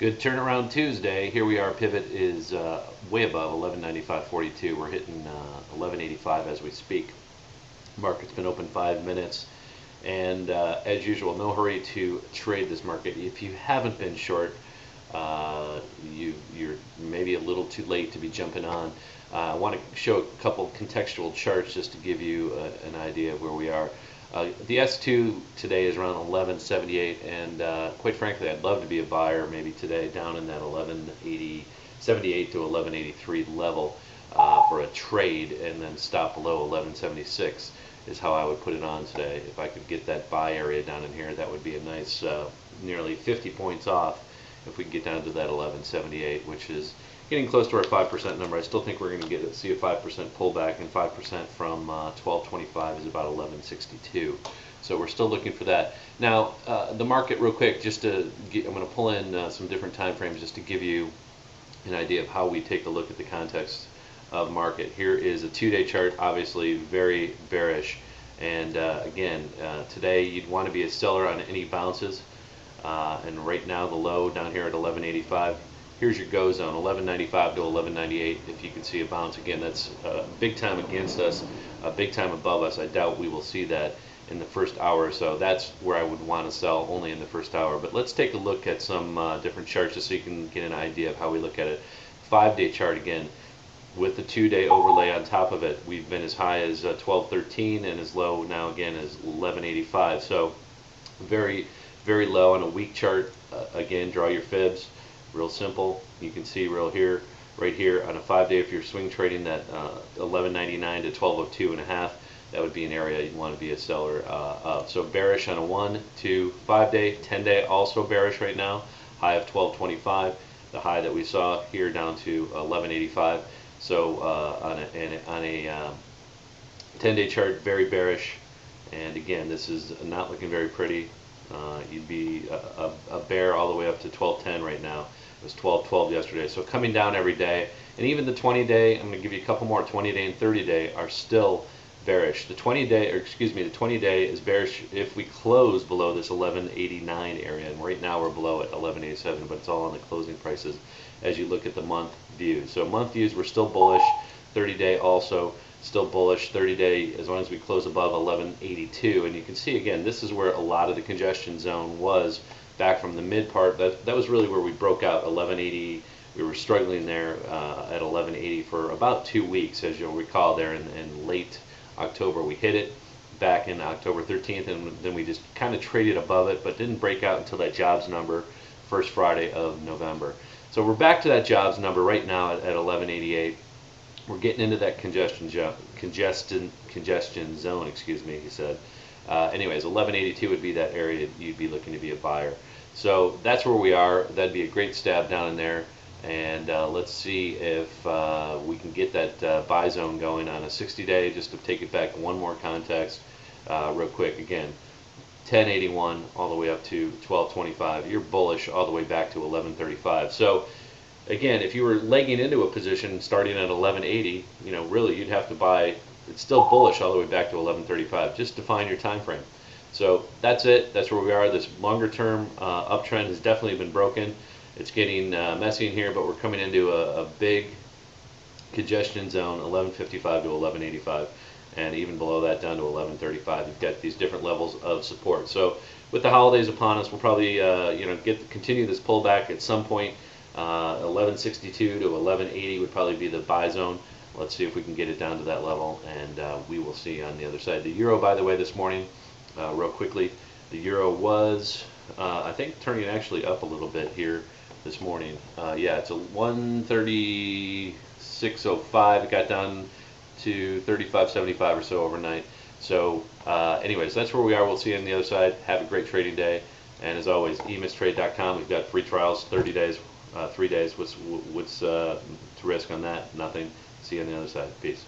Good turnaround Tuesday. Here we are. Pivot is way above 1195.42. We're hitting 1185 as we speak. Market's been open 5 minutes, and as usual, no hurry to trade this market. If you haven't been short, you're maybe a little too late to be jumping on. I want to show a couple contextual charts just to give you an idea of where we are. The S2 today is around 1178, and quite frankly, I'd love to be a buyer maybe today down in that 1178 to 1183 level for a trade, and then stop below 1176 is how I would put it on today. If I could get that buy area down in here, that would be a nice nearly 50 points off if we can get down to that 1178, which is getting close to our 5% number. I still think we're going to see a 5% pullback, and 5% from 1225 is about 1162. So we're still looking for that. Now, the market, real quick, just to I'm going to pull in some different time frames just to give you an idea of how we take a look at the context of market. Here is a 2-day chart, obviously very bearish. And again, today you'd want to be a seller on any bounces. And right now the low down here at 1185. Here's your go zone, 1195 to 1198. If you can see a bounce again, that's big time against us, big time above us. I doubt we will see that in the first hour or so. That's where I would want to sell, only in the first hour. But let's take a look at some different charts just so you can get an idea of how we look at it. 5-day chart again, with the 2-day overlay on top of it. We've been as high as 1213 and as low now again as 1185. So very, very low on a week chart. Again, draw your fibs. Real simple. You can see right here on a 5-day, if you're swing trading that 1199 to 1202 and a half, that would be an area you'd want to be a seller of. So bearish on a 1 to 5-day, 10-day also bearish right now. High of 1225. The high that we saw here down to 1185. So on a 10-day chart, very bearish. And again, this is not looking very pretty. You'd be a bear all the way up to 1210 right now. It was 1212 yesterday. So coming down every day. And even the 20-day, I'm going to give you a couple more, 20-day and 30-day are still bearish. The 20-day, or excuse me, the 20-day is bearish if we close below this 1189 area. And right now we're below at 1187, but it's all on the closing prices as you look at the month views. So month views, we're still bullish. 30-day also still bullish. 30-day, as long as we close above 1182. And you can see again, this is where a lot of the congestion zone was back from the mid part. That was really where we broke out 1180. We were struggling there at 1180 for about 2 weeks, as you'll recall there in late October. We hit it back in October 13th, and then we just kind of traded above it, but didn't break out until that jobs number first Friday of November. So we're back to that jobs number right now at 1188. We're getting into that congestion zone, excuse me, he said. Anyways, 1182 would be that area you'd be looking to be a buyer. So that's where we are. That'd be a great stab down in there. And let's see if we can get that buy zone going on a 60-day, just to take it back one more context real quick. Again, 1081 all the way up to 1225. You're bullish all the way back to 1135. So again, if you were legging into a position starting at 1180, really you'd have to buy. It's still bullish all the way back to 1135. Just define your time frame. So that's it. That's where we are. This longer term uptrend has definitely been broken. It's getting messy in here, but we're coming into a big congestion zone, 1155 to 1185, and even below that down to 1135. You've got these different levels of support. So with the holidays upon us, we'll probably continue this pullback at some point. 1162 to 1180 would probably be the buy zone. Let's see if we can get it down to that level, and we will see on the other side. The euro, by the way, this morning, real quickly, the euro was, I think, turning actually up a little bit here this morning. Yeah, it's a 136.05. It got down to 35.75 or so overnight. So anyways, that's where we are. We'll see you on the other side. Have a great trading day. And as always, emistrade.com. We've got free trials, 30 days, 3 days. What's to risk on that? Nothing. See you on the other side. Peace.